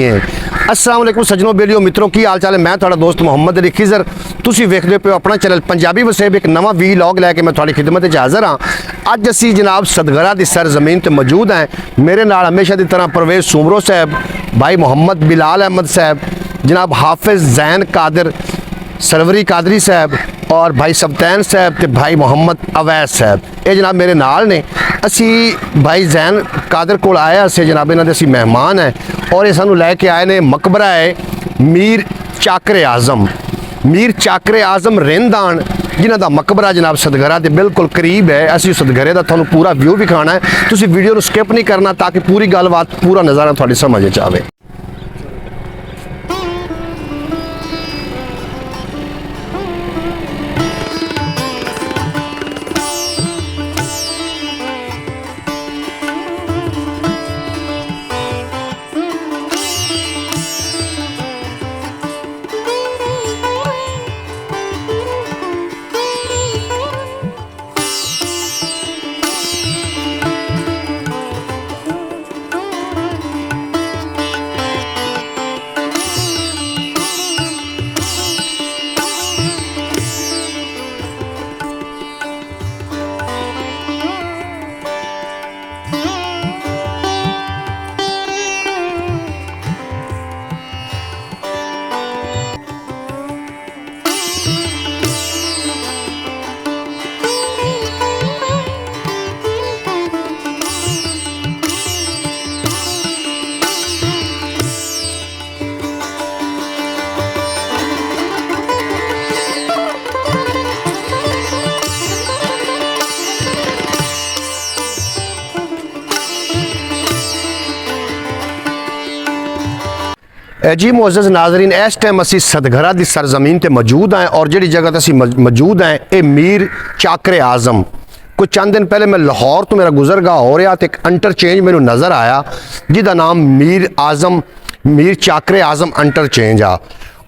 अस्सलाम वालेकुम सज्जनों, बेलियो मित्रों, की हाल चाल है। मैं थोड़ा दोस्त मोहम्मद अली खिजर, तुसी वेखदे पे अपना चैनल पंजाबी वसेब। एक नवा वीलॉग लैके मैं थोड़ी खिदमत च हाज़र हाँ। अज असी जनाब सदगरा की सरजमीन ते मौजूद हैं। मेरे नाल हमेशा की तरह परवेज़ सुमरो साहब, भाई मोहम्मद बिलाल अहमद साहब, जनाब हाफिज़ जैन कादिर सरवरी कादरी साहब और भाई सब्तैन साहब ते भाई मोहम्मद अवैस साहब। ये जनाब मेरे नाल ने। असी भाई जैन कादर को आया से जनाब, इन्होंने असी मेहमान हैं और ये सानू लैके आए ने मकबरा है मीर चाकरे आज़म। मीर चाकरे आज़म रिंदान जिन्हों का मकबरा जनाब सदगरा के बिल्कुल करीब है। असी सदगरे का थोड़ा पूरा व्यू भी खाना है, तुसी वीडियो को स्किप नहीं करना ताकि पूरी गलबात पूरा नज़ारा थोड़ी समझ आए। जी मुअज़्ज़ज़ नाज़रीन, इस टाइम असी सदगरा की सरजमीन पर मौजूद हैं और जिहड़ी जगह असी मौजूद हैं ये मीर चाकरे आज़म। कुछ चंद दिन पहले मैं लाहौर तो मेरा गुजरगाह हो रहा तो एक इंटरचेंज मैनू नज़र आया जिसका नाम मीर चाकरे आज़म इंटरचेंज आ।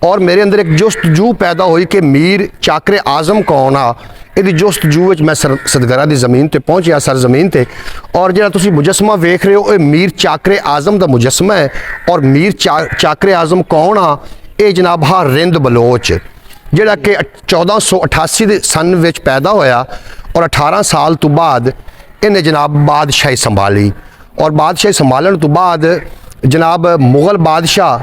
और मेरे अंदर एक जुस्तजू पैदा हुई कि मीर चाकरे आज़म कौन आ। ये जुस्तजू मैं सदगरा की ज़मीन पर पहुँचा सरजमीन पर, और जो तुसी मुजस्मा वेख रहे हो ये मीर चाकरे आज़म का मुजस्मा है। और मीर चाकरे आज़म कौन आ, ये जनाब हा रिंद बलोच जिहड़ा कि 1488 के सन विच पैदा होया और 18 साल तो बाद इन्हें जनाब बादशाही संभाली। और बादशाही संभालने तो बाद जनाब मुगल बादशाह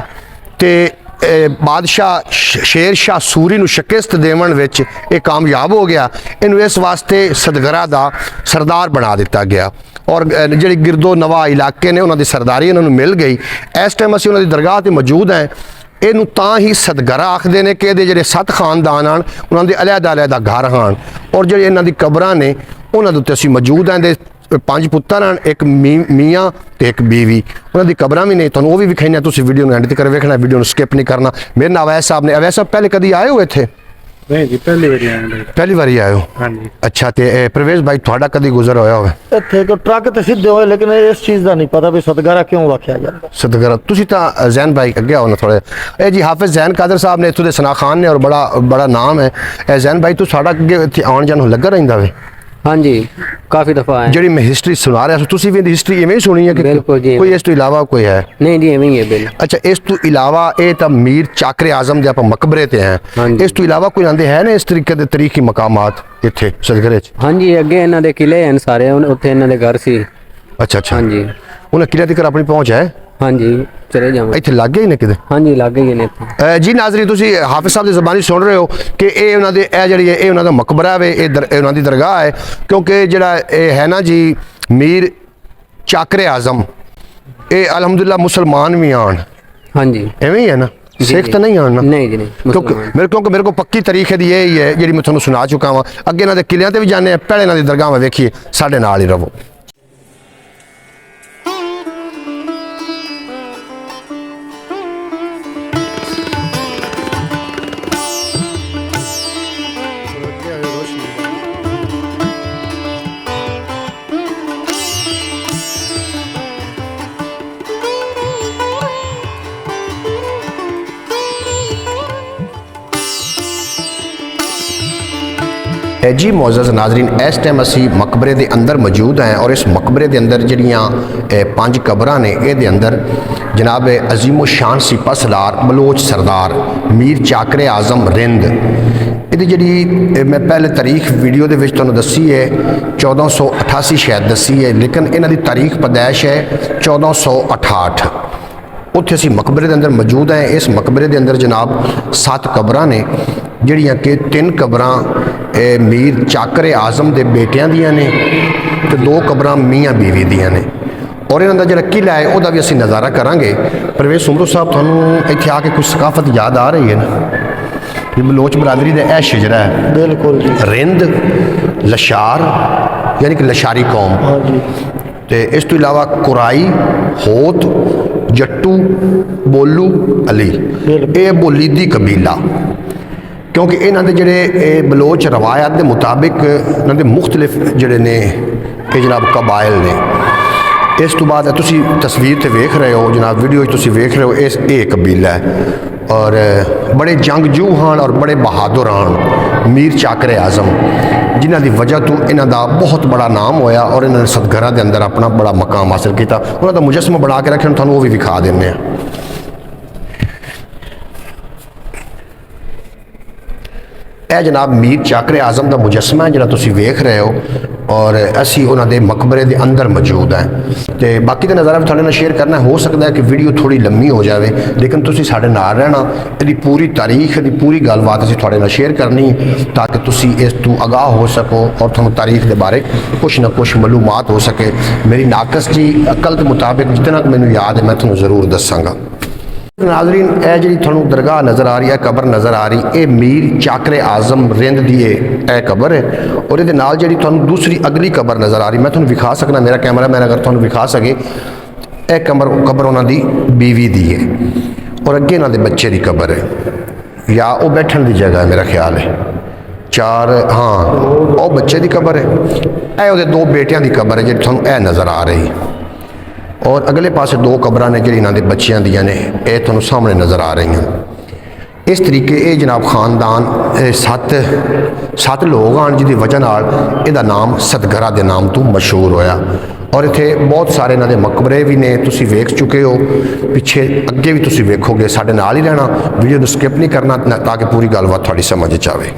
ते बादशाह शेर शाह सूरी नूं शिकस्त देवन विच ये कामयाब हो गया। इनू इस वास्ते सदगरा दा सरदार बना दिता गया और जिहड़े गिरदो नवा इलाके ने उन्होंने सरदारी इन्होंने मिल गई। इस टाइम असीं उन्होंने दरगाह ते मौजूद हैं। इनू तां ही सदगरा आखदे ने कि ये जिहड़े 7 खानदान आन उन्होंने अलहदा अलहदा घर हान और जिहड़े इन्हां दी कबरां ने उन्हां दे उत्ते असीं मौजूद हैं। 5 पुत्तर हैं, एक मियाँ तो एक बीवी, उन्होंने कबरां भी नहीं, तो वो भी विखाई। तुम वीडियो में एंड तक वेखना, वीडियो में स्किप नहीं करना। मेरे नाम अवैस साहब ने। अवैस साहब पहले कभी आए हुए थे? नहीं जी, पहली बार आए भाई। पहली बार आए हो? हाँ जी। अच्छा, तो परवेज़ भाई थोड़ा कभी गुजर होया हो? इत्थे तो ट्रक तो सीधे होए लेकिन इस चीज़ का नहीं पता भी सदगरा क्यों आख्या जाता। सदगरा तुसी तो जैन भाई अगे आओ ना थोड़े। ए जी हाफिज़ जैन कादर साहब ने इत्थों दे सना खान ने और बड़ा नाम है। जैन भाई तू साड़ा अगे इत्थे आउण जाण लगा रहिंदा वे? हाँ जी, काफ़ी दफ़ा है। जी मैं हिस्टरी सुना रहा तुसी भी हिस्टरी इवें ही सुनी है कि कोई इस तो इलावा कोई है? नहीं जी, इवें ही है बिल। अच्छा, इस तो इलावा ये तो मीर चाकरे आज़म दे आप मकबरे ते हैं। इस तो इलावा कोई आंदे है ना इस तरीके के तरीकी मकामात इत्थे सदगरे च? हाँ जी, अगे इन्हां दे किले हैं सारे, उत्थे इन्हां दे घर सी। अच्छा अच्छा। हाँ जी, उन्हें किले तक अपनी पहुँच है? हाँ जी, चले जाओ इत्थे लागे ही ने किते? हाँ जी, लागे ही ने। जी नाज़रीन, तुसी हाफिज़ साहब की ज़बानी सुन रहे हो कि ये उन्होंने जी उन्हों का मकबरा है, ये उन्हों की दरगाह है। क्योंकि जड़ा है ना जी मीर चाकरे आज़म ये अलहमदुलिल्लाह मुसलमान भी आन। हाँ जी, एवं ही है ना? सिख तो नहीं आना? नहीं जी नहीं। क्योंकि मेरे को पक्की तरीके दी यही है जी मैं थोड़ा सुना चुका वा। अगे इन्हों के किलियां ते भी जाने, पहले इन्हों की दरगाह में वेखिए, साढ़े नाल ही रहो। जी मुअज़्ज़ज़ नाज़रीन, इस टाइम असी मकबरे के अंदर मौजूद हैं और इस मकबरे के अंदर जड़ियाँ 5 कबरां ने ये अंदर जनाब अजीम शान सिपा सलार बलोच सरदार मीर चाकरे आजम रिंद ਇਹਦੀ ਜਿਹੜੀ मैं पहले तारीख वीडियो ਦੇ ਵਿੱਚ ਤੁਹਾਨੂੰ ਦੱਸੀ है 1488 शायद दसी है लेकिन इन्हों की तारीख पैदाइश है 1468 उत्थे असी मकबरे के अंदर मौजूद हैं। इस मकबरे के अंदर जनाब 7 कबरां ने जिहड़ियां कि 3 कबरां मीर चाकरे आजम के बेटियां दियां ने ते 2 कबरां मियाँ बीवी दियां ने और इन्हों का जो किला है वह भी असी नज़ारा करांगे। परवेज़ सुमरो साहब थानू इत्थे आके कुछ सकाफत याद आ रही है ना कि बलोच बरादरी का यह शिजरा है बिल्कुल जी। रिंद लशार यानी कि लशारी कौम हाँ जी। तो इस तो इलावा कुराई होत जट्टू बोलू अली ये बोलीदी कबीला क्योंकि इन्हों के जोड़े बलोच रवायत के मुताबिक इन्होंने मुख्तलिफ जोड़े ने ये जनाब कबाइल ने। इस तो बाद तुसी तस्वीर ते वेख रहे हो जनाब वीडियो तुसी वेख रहे हो इस ये कबीला है और बड़े जंगजू हैं और बड़े बहादुर हैं मीर चाकरे आजम जिन्हों की वजह तो इन्हों का बहुत बड़ा नाम होया और इन्होंने सदगरा के अंदर अपना बड़ा मकाम हासिल किया। उन्होंने मुजस्समा बना के रखे थानू वो भी विखा देने। यह जनाब मीर चाकरे आजम का मुजस्समा है जिहड़ा तुसी वेख रहे हो और असी उन्होंने मकबरे के अंदर मौजूद हैं। तो बाकी का नज़ारा भी थोड़े नाल शेयर करना हो सकता है कि वीडियो थोड़ी लंबी हो जाए लेकिन तुसी साडे नाल रहना इसकी पूरी तारीख की पूरी गलबात असी थोड़े नाल शेयर करनी ताकि तुसी इस तू आगाह हो सको और तुहानू तारीख के बारे कुछ ना कुछ मालूमात हो सके। मेरी नाकस जी अकल के मुताबिक जितना मैनू याद है मैं तुहानू ज़रूर दसांगा। नाजरीन यह जी थोड़ा दरगाह नज़र आ रही है कबर नज़र आ रही ये मीर चाकरे आजम रिंद की यह कबर है और ये नाल जी थोड़ा दूसरी अगली कबर नज़र आ रही मैं थोड़ा विखा सकना मेरा कैमरा मैन अगर थोड़ा विखा सके यह कबर उन्होंने बीवी दी है और अगे इन्होंने बच्चे की कबर है या वो बैठन की जगह है मेरा ख्याल है 4 हाँ वो बच्चे की कबर है यह 2 बेटियां की कबर है जी थोड़ा यह नज़र आ रही और अगले पासे 2 कबरां ने जी इन्होंने बच्चियां दियां ने यह थोड़ा सामने नज़र आ रही हैं। इस तरीके ये जनाब खानदान 7 लोग हैं जिसकी वजह नाल इहदा नाम सतगरा के नाम तो मशहूर होया और इत्थे बहुत सारे इन्होंने मकबरे भी ने तुसी वेख चुके हो पिछे अगे भी तुसी वेखोगे साडे नाल ही रहना वीडियो को स्किप नहीं करना ताकि पूरी गलबात थोड़ी समझ आवे।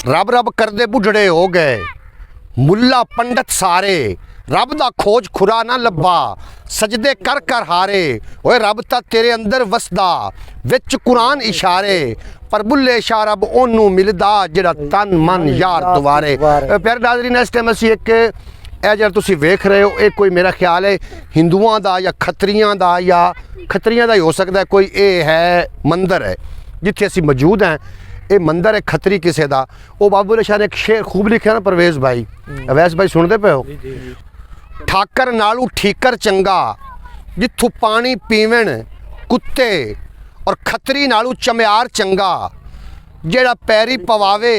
ਰੱਬ ਰੱਬ ਕਰਦੇ ਬੁੱਢੜੇ ਹੋ ਗਏ ਮੁੱਲਾ ਪੰਡਤ ਸਾਰੇ ਰੱਬ ਦਾ ਖੋਜ ਖੁਰਾ ਨਾ ਲੱਭਾ ਸਜਦੇ ਕਰ ਕਰ ਹਾਰੇ ਓਏ ਰੱਬ ਤਾਂ ਤੇਰੇ ਅੰਦਰ ਵਸਦਾ ਵਿੱਚ ਕੁਰਾਨ ਇਸ਼ਾਰੇ ਪਰ ਬੁੱਲੇ ਸ਼ਾਹ ਰੱਬ ਉਹਨੂੰ ਮਿਲਦਾ ਜਿਹੜਾ ਤਨ ਮਨ ਯਾਰ ਦੁਆਰੇ। ਪਿਆਰੇ ਨਾਜ਼ਰੀਨ ਇਸ ਟਾਈਮ ਅਸੀਂ ਇੱਕ ਇਹ ਜਿਹੜਾ ਤੁਸੀਂ ਵੇਖ ਰਹੇ ਹੋ ਇਹ ਕੋਈ ਮੇਰਾ ਖਿਆਲ ਹੈ ਹਿੰਦੂਆਂ ਦਾ ਜਾਂ ਖੱਤਰੀਆਂ ਦਾ ਹੀ ਹੋ ਸਕਦਾ ਕੋਈ ਇਹ ਹੈ ਮੰਦਿਰ ਹੈ ਜਿੱਥੇ ਅਸੀਂ ਮੌਜੂਦ ਹਾਂ। ਇਹ ਮੰਦਿਰ ਹੈ ਖੱਤਰੀ ਕਿਸੇ ਦਾ। ਉਹ ਬਾਬੂ ਬੁੱਲੇ ਸ਼ਾਹ ਨੇ ਇੱਕ ਸ਼ੇਰ ਖੂਬ ਲਿਖਿਆ ਨਾ ਪਰਵੇਜ਼ ਭਾਈ ਸੁਣਦੇ ਪਏ ਹੋ ਠਾਕਰ ਨਾਲੋਂ ਠੀਕਰ ਚੰਗਾ ਜਿੱਥੋਂ ਪਾਣੀ ਪੀਵਣ ਕੁੱਤੇ ਔਰ ਖੱਤਰੀ ਨਾਲੋਂ ਚਮਿਆਰ ਚੰਗਾ ਜਿਹੜਾ ਪੈਰੀ ਪਵਾਵੇ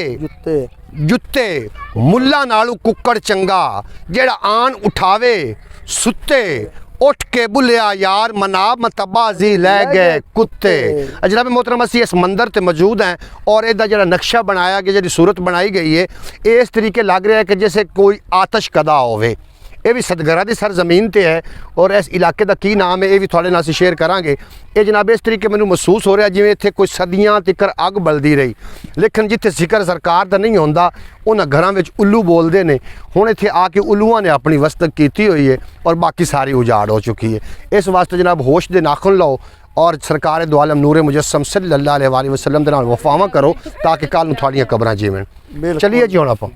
ਜੁੱਤੇ ਮੁੱਲਾ ਨਾਲੋਂ ਕੁੱਕੜ ਚੰਗਾ ਜਿਹੜਾ ਆਣ ਉਠਾਵੇ ਸੁੱਤੇ ਉੱਠ ਕੇ ਬੁੱਲਿਆ ਯਾਰ ਮਨਾਬ ਮਤਬਾਜ਼ੀ ਲੈ ਗਏ ਕੁੱਤੇ। ਜਨਾਬ मोहतरम ਅਸੀਂ ਇਸ ਮੰਦਰ ਤੇ ਮੌਜੂਦ हैं और ਇਹਦਾ ਜਿਹੜਾ ਨਕਸ਼ਾ ਬਣਾਇਆ ਗਿਆ ਜਿਹੜੀ ਸੂਰਤ ਬਣਾਈ ਗਈ ਹੈ ਇਸ ਤਰੀਕੇ ਲੱਗ ਰਿਹਾ ਹੈ ਕਿ ਜਿਵੇਂ ਕੋਈ ਆਤਸ਼ ਕਦਾ ਹੋਵੇ। ਇਹ ਵੀ ਸਦਗਰਾ ਦੀ ਸਰਜ਼ਮੀਨ ਤੇ ਹੈ ਔਰ ਇਸ ਇਲਾਕੇ ਦਾ ਕੀ ਨਾਮ ਹੈ ਇਹ ਵੀ ਤੁਹਾਡੇ ਨਾਲ ਅਸੀਂ ਸ਼ੇਅਰ ਕਰਾਂਗੇ। ਇਹ ਜਨਾਬ ਇਸ ਤਰੀਕੇ ਮੈਨੂੰ ਮਹਿਸੂਸ ਹੋ ਰਿਹਾ ਜਿਵੇਂ ਇੱਥੇ ਕੋਈ ਸਦੀਆਂ ਤੱਕ ਅੱਗ ਬਲਦੀ ਰਹੀ ਲੇਕਿਨ ਜਿੱਥੇ ਜ਼ਿਕਰ ਸਰਕਾਰ ਦਾ ਨਹੀਂ ਹੁੰਦਾ ਉਹਨਾਂ ਘਰਾਂ ਵਿੱਚ ਉੱਲੂ ਬੋਲਦੇ ਨੇ। ਹੁਣ ਇੱਥੇ ਆ ਕੇ ਉੱਲੂਆਂ ਨੇ ਆਪਣੀ ਵਸਤਕ ਕੀਤੀ ਹੋਈ ਹੈ ਔਰ ਬਾਕੀ ਸਾਰੀ ਉਜਾੜ ਹੋ ਚੁੱਕੀ ਹੈ। ਇਸ ਵਾਸਤੇ ਜਨਾਬ ਹੋਸ਼ ਦੇ ਨਾਖੁਨ ਲਓ और सरकार दो आलम नूरे मुजस्सम सल्लल्लाहु अलैहि वसल्लम दे नाल वफावां करो ताकि कल नूं तुहाड़ियां कबरां जीवन। चलिए जी हुण आपां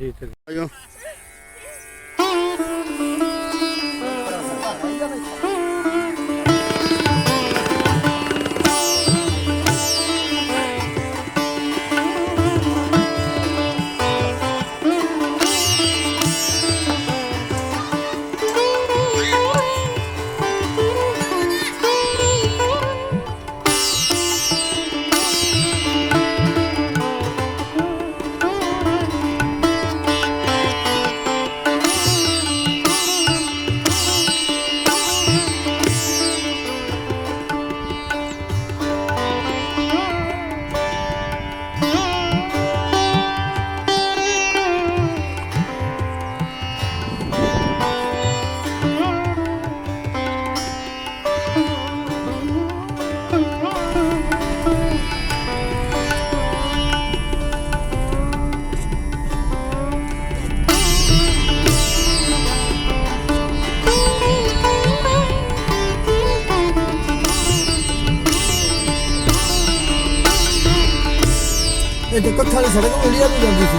ਇਹ ਕੱਖਾਂ ਵਾਲੀ ਸੜਕ ਇੰਡੀਆ ਨੂੰ ਜਾਂਦੀ ਸੀ।